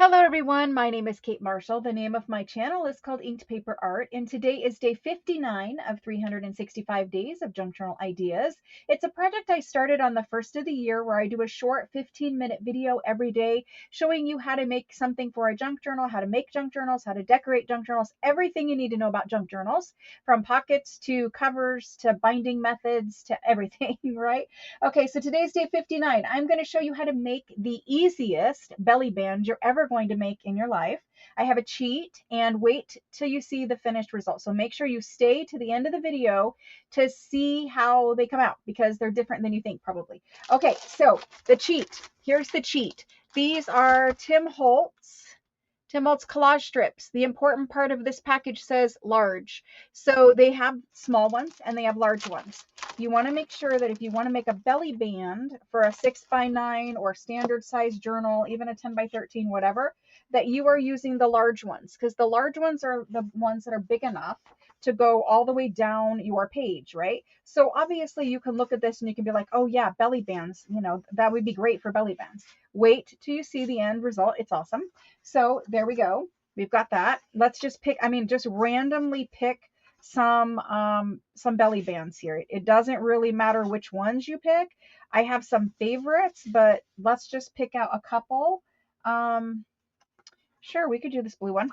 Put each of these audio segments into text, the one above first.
Hello everyone, my name is Kate Marshall. The name of my channel is called Inked Paper Art, and today is day 59 of 365 days of junk journal ideas. It's a project I started on the first of the year where I do a short 15-minute video every day showing you how to make something for a junk journal, how to make junk journals, how to decorate junk journals, everything you need to know about junk journals, from pockets to covers to binding methods to everything, right? Okay, so today's day 59. I'm going to show you how to make the easiest belly band you're ever going to make in your life. I have a cheat, and wait till you see the finished result. So make sure you stay to the end of the video to see how they come out, because they're different than you think probably. Okay, so the cheat. Here's the cheat. These are Tim Holtz collage strips. The important part of this package says large. So they have small ones and they have large ones. You want to make sure that if you want to make a belly band for a 6x9 or standard size journal, even a 10x13, whatever, that you are using the large ones, because the large ones are the ones that are big enough to go all the way down your page, right? So obviously you can look at this and you can be like, oh yeah, belly bands, that would be great for belly bands. Wait till you see the end result. It's awesome. So there we go. We've got that. Let's just pick, just randomly pick some belly bands here. It doesn't really matter which ones you pick. I have some favorites, but let's just pick out a couple. Sure, we could do this blue one.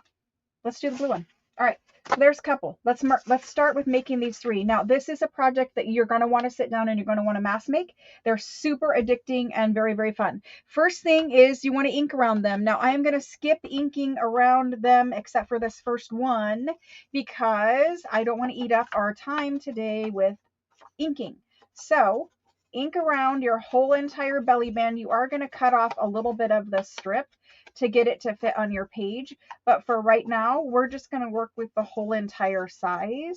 Let's do the blue one. All right, there's a couple. Let's start with making these three. Now, this is a project that you're going to want to sit down and you're going to want to mass make. They're super addicting and very, very fun. First thing is you want to ink around them. Now, I am going to skip inking around them except for this first one because I don't want to eat up our time today with inking. So ink around your whole entire belly band. You are going to cut off a little bit of the strip to get it to fit on your page. But for right now, we're just going to work with the whole entire size.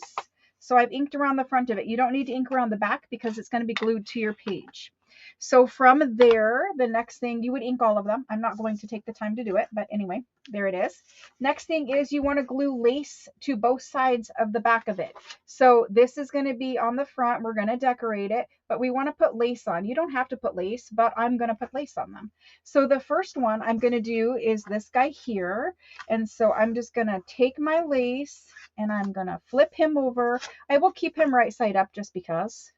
So I've inked around the front of it. You don't need to ink around the back because it's going to be glued to your page. So from there, the next thing, you would ink all of them. I'm not going to take the time to do it, but anyway, there it is. Next thing is you want to glue lace to both sides of the back of it. So this is going to be on the front. We're going to decorate it, but we want to put lace on. You don't have to put lace, but I'm going to put lace on them. So the first one I'm going to do is this guy here. And so I'm just going to take my lace and I'm going to flip him over. I will keep him right side up just because.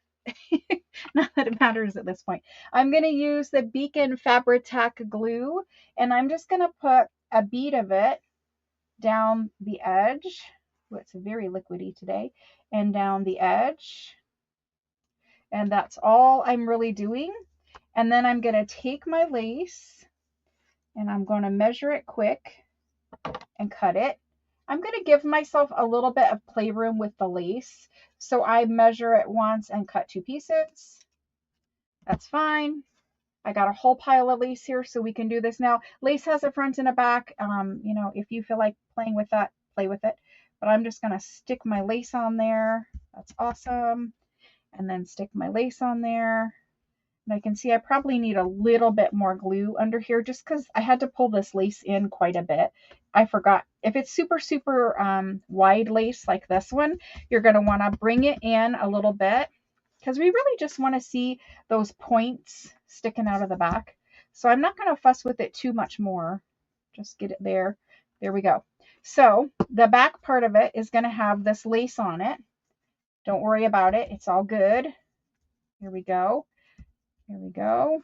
Not that it matters at this point. I'm going to use the Beacon Fabri-Tac glue, and I'm just going to put a bead of it down the edge. Oh, it's very liquidy today. And down the edge. And that's all I'm really doing. And then I'm going to take my lace and I'm going to measure it quick and cut it. I'm going to give myself a little bit of playroom with the lace. So I measure it once and cut 2 pieces. That's fine. I got a whole pile of lace here, so we can do this now. Lace has a front and a back. If you feel like playing with that, play with it. But I'm just going to stick my lace on there. That's awesome. And then stick my lace on there. And I can see I probably need a little bit more glue under here just because I had to pull this lace in quite a bit. I forgot. If it's super, super wide lace like this one, you're going to want to bring it in a little bit because we really just want to see those points sticking out of the back. So I'm not going to fuss with it too much more. Just get it there. There we go. So the back part of it is going to have this lace on it. Don't worry about it. It's all good. Here we go. Here we go.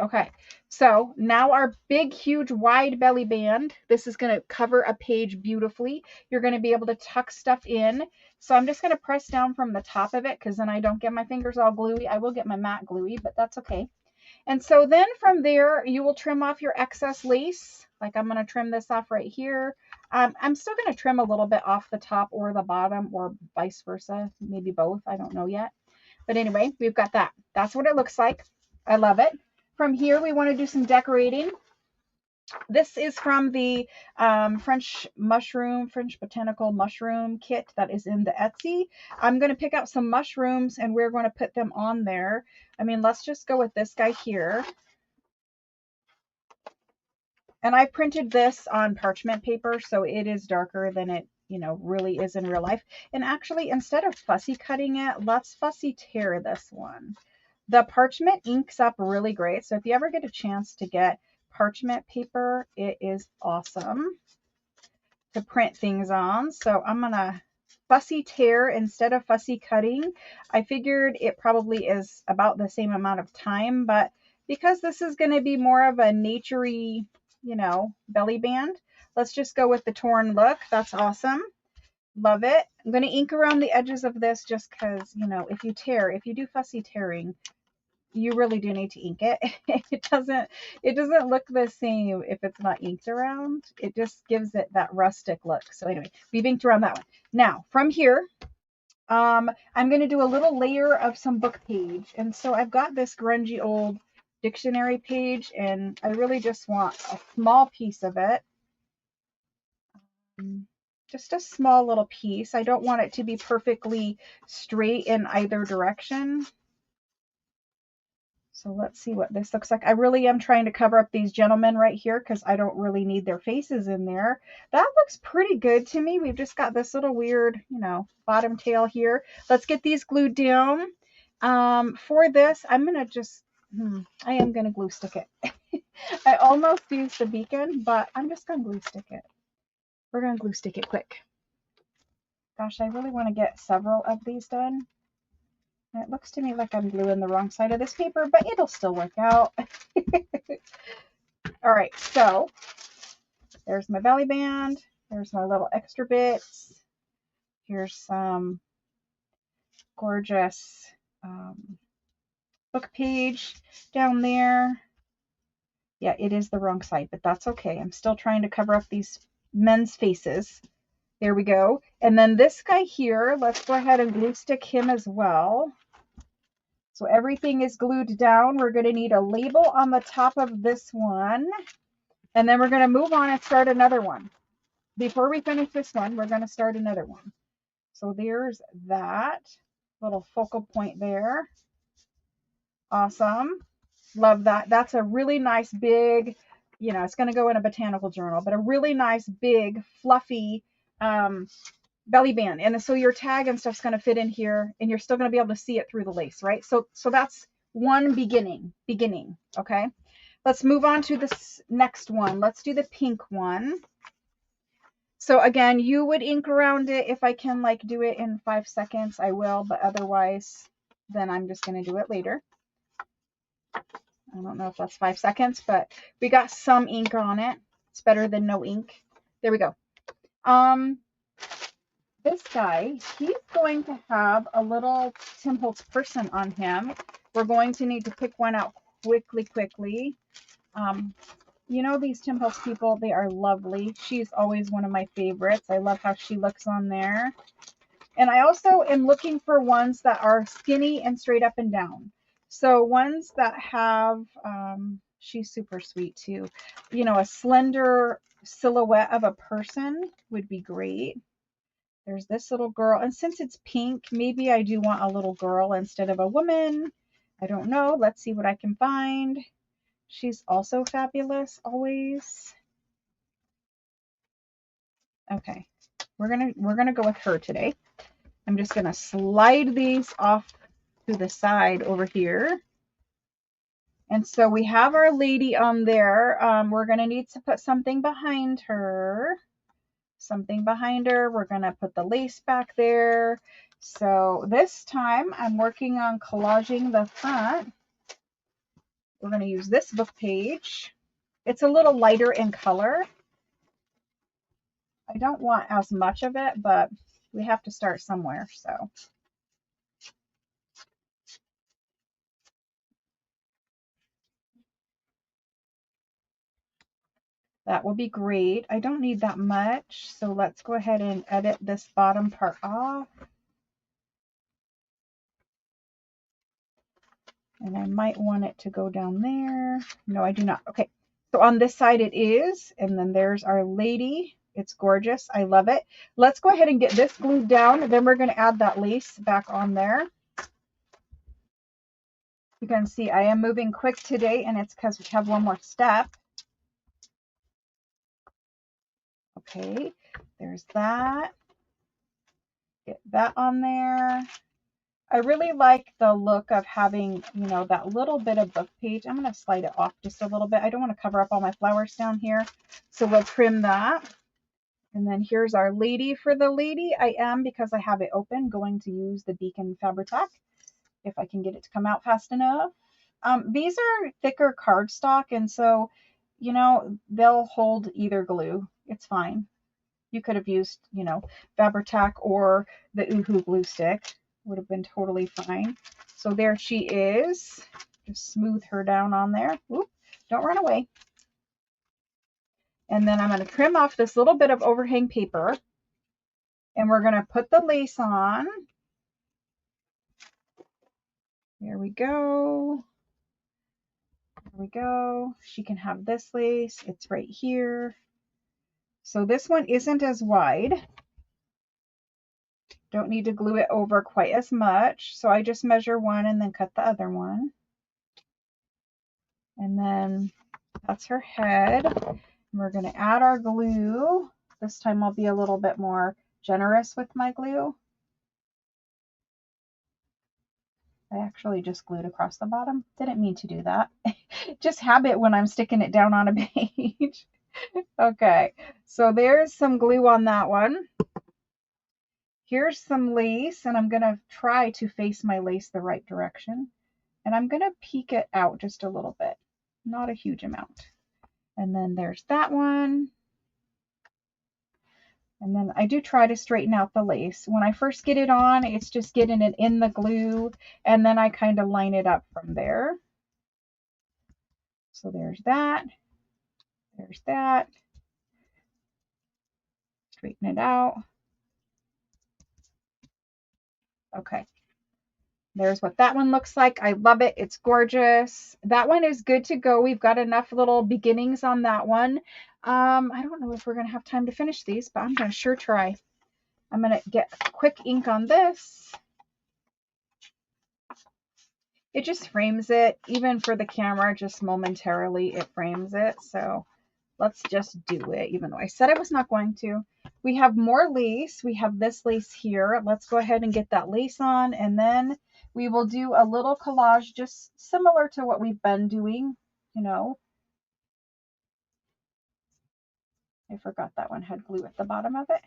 Okay, so now our big, huge, wide belly band, this is going to cover a page beautifully. You're going to be able to tuck stuff in. So I'm just going to press down from the top of it because then I don't get my fingers all gluey. I will get my mat gluey, but that's okay. And so then from there, you will trim off your excess lace. Like I'm going to trim this off right here. I'm still going to trim a little bit off the top or the bottom or vice versa, maybe both. I don't know yet. But anyway, we've got that. That's what it looks like. I love it. From here, we want to do some decorating. This is from the French botanical mushroom kit that is in the Etsy. I'm going to pick out some mushrooms and we're going to put them on there. Let's just go with this guy here. And I printed this on parchment paper, so it is darker than it really is in real life. And actually, instead of fussy cutting it, let's fussy tear this one. The parchment inks up really great. So if you ever get a chance to get parchment paper. It is awesome to print things on. So I'm gonna fussy tear instead of fussy cutting. I figured it probably is about the same amount of time, but because this is going to be more of a naturey, you know, belly band, let's just go with the torn look. That's awesome. Love it. I'm going to ink around the edges of this just because, you know, if you do fussy tearing, you really do need to ink it. It doesn't look the same if it's not inked around. It just gives it that rustic look. So anyway, we've inked around that one. Now from here, I'm going to do a little layer of some book page. And so I've got this grungy old dictionary page, and I really just want a small piece of it. Just a small little piece. I don't want it to be perfectly straight in either direction. So let's see what this looks like. I really am trying to cover up these gentlemen right here because I don't really need their faces in there. That looks pretty good to me. We've just got this little weird, you know, bottom tail here. Let's get these glued down. For this, I'm going to just, I am going to glue stick it. I almost used the beacon, but I'm just going to glue stick it. We're going to glue stick it quick. Gosh, I really want to get several of these done. And it looks to me like I'm gluing the wrong side of this paper, but it'll still work out. All right, so there's my belly band. There's my little extra bits. Here's some gorgeous book page down there. Yeah, it is the wrong side, but that's okay. I'm still trying to cover up these men's faces. There we go. And then this guy here, let's go ahead and glue stick him as well. So everything is glued down. We're going to need a label on the top of this one. And then we're going to move on and start another one. Before we finish this one, we're going to start another one. So there's that little focal point there. Awesome. Love that. That's a really nice big, you know, it's going to go in a botanical journal, but a really nice big fluffy belly band. And so your tag and stuff's going to fit in here, and you're still going to be able to see it through the lace, right? So that's one beginning. Okay. Let's move on to this next one. Let's do the pink one. So again, you would ink around it. If I can like do it in 5 seconds, I will, but otherwise, then I'm just going to do it later. I don't know if that's 5 seconds, but we got some ink on it. It's better than no ink. There we go. This guy, he's going to have a little Tim Holtz person on him. We're going to need to pick one out quickly. You know, these Tim Holtz people, they are lovely. She's always one of my favorites. I love how she looks on there. And I also am looking for ones that are skinny and straight up and down. So ones that have, she's super sweet too. You know, a slender silhouette of a person would be great. There's this little girl. And since it's pink, maybe I do want a little girl instead of a woman. I don't know. Let's see what I can find. She's also fabulous, always. Okay. We're gonna go with her today. I'm just gonna slide these off to the side over here. And so we have our lady on there. We're gonna need to put something behind her. We're gonna put the lace back there. So this time I'm working on collaging the front. We're gonna use this book page. It's a little lighter in color. I don't want as much of it, but we have to start somewhere, so. That will be great. I don't need that much, so let's go ahead and edit this bottom part off. And I might want it to go down there. No, I do not. Okay, so on this side it is, and then there's our lady. It's gorgeous. I love it. Let's go ahead and get this glued down, and then we're going to add that lace back on there. You can see I am moving quick today, and it's because we have one more step. Okay, there's that. Get that on there. I really like the look of having, you know, that little bit of book page. I'm going to slide it off just a little bit. I don't want to cover up all my flowers down here. So we'll trim that. And then here's our lady. For the lady, I am, because I have it open, going to use the Beacon Fabri-Tac if I can get it to come out fast enough. These are thicker cardstock, and so, you know, they'll hold either glue. It's fine. You could have used, you know, Fabri-Tac or the Oohoo glue stick. Would have been totally fine. So there she is. Just smooth her down on there. Oop, don't run away. And then I'm going to trim off this little bit of overhang paper. And we're going to put the lace on. There we go. There we go. She can have this lace. It's right here. So this one isn't as wide. Don't need to glue it over quite as much. So I just measure one and then cut the other one. And then that's her head. We're going to add our glue. This time I'll be a little bit more generous with my glue. I actually just glued across the bottom. Didn't mean to do that. Just habit when I'm sticking it down on a page. Okay, so there's some glue on that one. Here's some lace, and I'm going to try to face my lace the right direction. And I'm going to peek it out just a little bit, not a huge amount. And then there's that one. And then I do try to straighten out the lace. When I first get it on, it's just getting it in the glue, and then I kind of line it up from there. So there's that. There's that. Straighten it out. Okay. There's what that one looks like. I love it. It's gorgeous. That one is good to go. We've got enough little beginnings on that one. I don't know if we're going to have time to finish these, but I'm going to sure try. I'm going to get quick ink on this. It just frames it, even for the camera, just momentarily it frames it. So let's just do it, even though I said I was not going to. We have more lace. We have this lace here. Let's go ahead and get that lace on, and then we will do a little collage just similar to what we've been doing, you know. I forgot that one had glue at the bottom of it.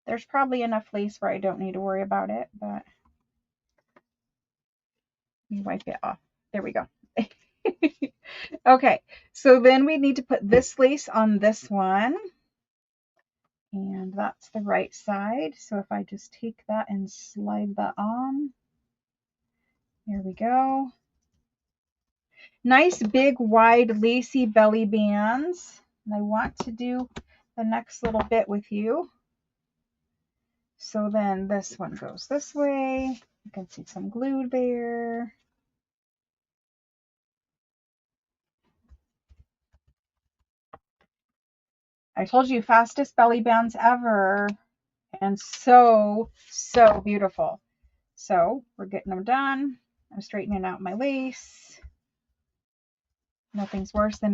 There's probably enough lace where I don't need to worry about it, but let me wipe it off. There we go. Okay, so then we need to put this lace on this one. And that's the right side. So if I just take that and slide that on, there we go. Nice big wide lacy belly bands. And I want to do the next little bit with you. So then this one goes this way. You can see some glue there. I told you, fastest belly bands ever. And so, so beautiful. So we're getting them done. I'm straightening out my lace. Nothing's worse than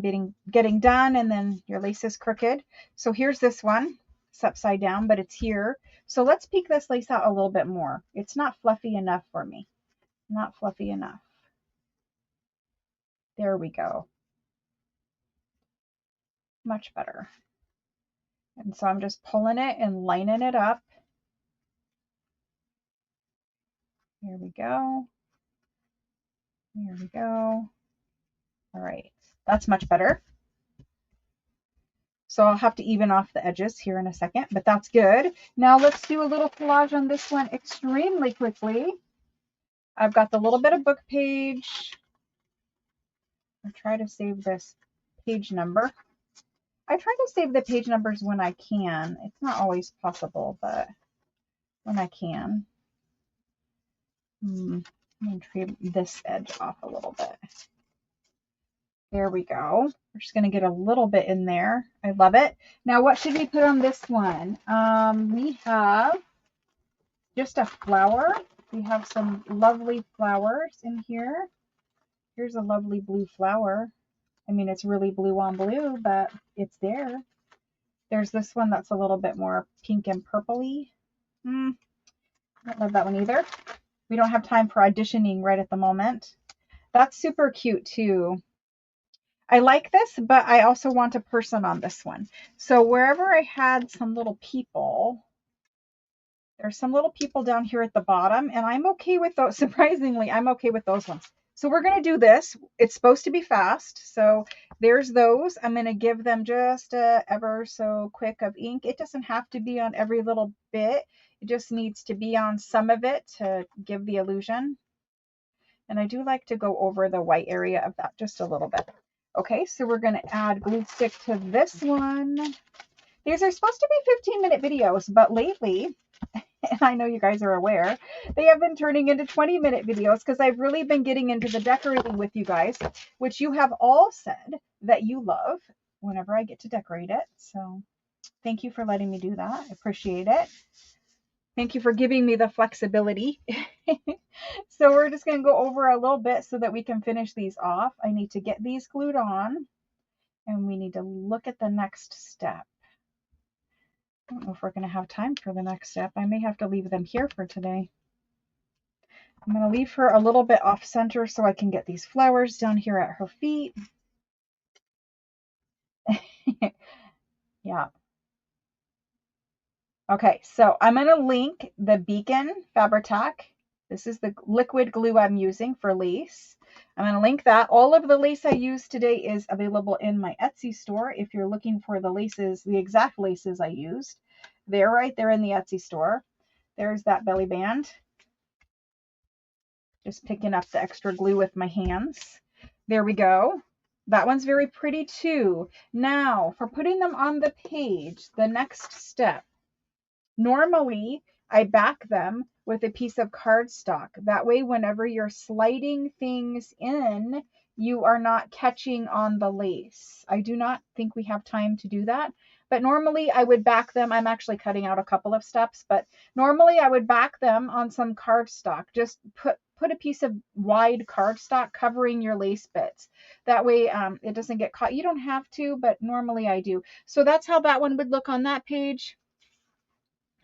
getting done and then your lace is crooked. So here's this one. It's upside down, but it's here. So let's peek this lace out a little bit more. It's not fluffy enough for me. Not fluffy enough. There we go. Much better. And so I'm just pulling it and lining it up. Here we go. Here we go. All right. That's much better. So I'll have to even off the edges here in a second, but that's good. Now let's do a little collage on this one extremely quickly. I've got the little bit of book page. I'll try to save this page number. I try to save the page numbers when I can. It's not always possible, but when I can. I'm going to trim this edge off a little bit. There we go. We're just going to get a little bit in there. I love it. Now, what should we put on this one? We have just a flower. We have some lovely flowers in here. Here's a lovely blue flower. I mean, it's really blue on blue, but it's there. There's this one that's a little bit more pink and purpley. I don't love that one either. We don't have time for auditioning right at the moment. That's super cute too. I like this, but I also want a person on this one. So wherever I had some little people, there's some little people down here at the bottom, and I'm okay with those. Surprisingly, I'm okay with those ones. So we're going to do this. It's supposed to be fast. So there's those. I'm going to give them just a ever so quick of ink. It doesn't have to be on every little bit. It just needs to be on some of it to give the illusion. And I do like to go over the white area of that just a little bit. Okay, so we're going to add glue stick to this one. These are supposed to be 15-minute videos, but lately, and I know you guys are aware, they have been turning into 20-minute videos because I've really been getting into the decorating with you guys, which you have all said that you love whenever I get to decorate it. So thank you for letting me do that. I appreciate it. Thank you for giving me the flexibility. So we're just going to go over a little bit so that we can finish these off. I need to get these glued on, and we need to look at the next step. I don't know if we're going to have time for the next step. I may have to leave them here for today. I'm going to leave her a little bit off center so I can get these flowers down here at her feet. Yeah. Okay, so I'm going to link the Beacon Fabri-Tac. This is the liquid glue I'm using for lace. I'm going to link that. All of the lace I used today is available in my Etsy store. If you're looking for the laces, the exact laces I used, they're right there in the Etsy store. There's that belly band. Just picking up the extra glue with my hands. There we go. That one's very pretty too. Now, for putting them on the page, the next step. Normally, I back them with a piece of cardstock. That way, whenever you're sliding things in, you are not catching on the lace. I do not think we have time to do that, but normally I would back them. I'm actually cutting out a couple of steps, but normally I would back them on some cardstock. Just put a piece of wide cardstock covering your lace bits. That way it doesn't get caught. You don't have to, but normally I do. So that's how that one would look on that page.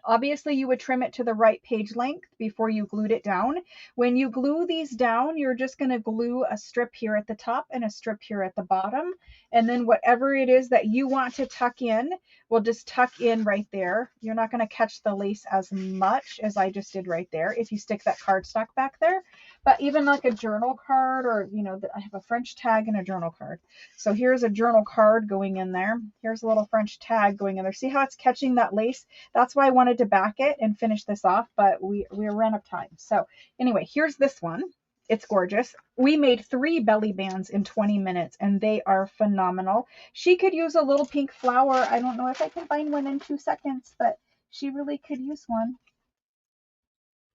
Obviously, you would trim it to the right page length before you glued it down. When you glue these down, you're just going to glue a strip here at the top and a strip here at the bottom. And then whatever it is that you want to tuck in, we'll just tuck in right there. You're not going to catch the lace as much as I just did right there if you stick that cardstock back there. But even like a journal card, or, you know, I have a French tag and a journal card. So here's a journal card going in there. Here's a little French tag going in there. See how it's catching that lace? That's why I wanted to back it and finish this off, but we ran out of time. So anyway, here's this one. It's gorgeous. We made 3 belly bands in 20 minutes, and they are phenomenal. She could use a little pink flower. I don't know if I can find one in 2 seconds, but she really could use one.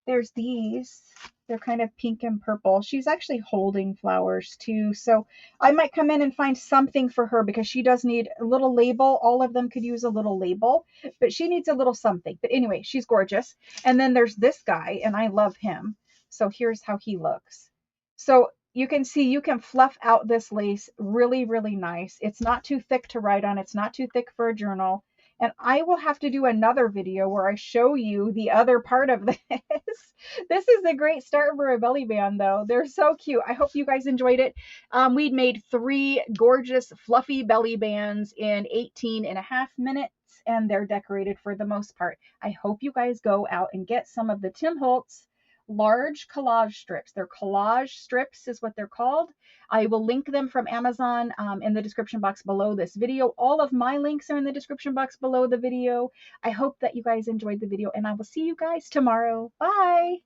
There's these. They're kind of pink and purple. She's actually holding flowers too. So I might come in and find something for her because she does need a little label. All of them could use a little label, but she needs a little something. But anyway, she's gorgeous. And then there's this guy, and I love him. So here's how he looks. So you can see you can fluff out this lace really, really nice. It's not too thick to write on. It's not too thick for a journal. And I will have to do another video where I show you the other part of this. This is a great start for a belly band, though. They're so cute. I hope you guys enjoyed it. We'd made 3 gorgeous, fluffy belly bands in 18.5 minutes, and they're decorated for the most part. I hope you guys go out and get some of the Tim Holtz large collage strips. They're collage strips is what they're called. I will link them from Amazon in the description box below this video. All of my links are in the description box below the video. I hope that you guys enjoyed the video, and I will see you guys tomorrow. Bye.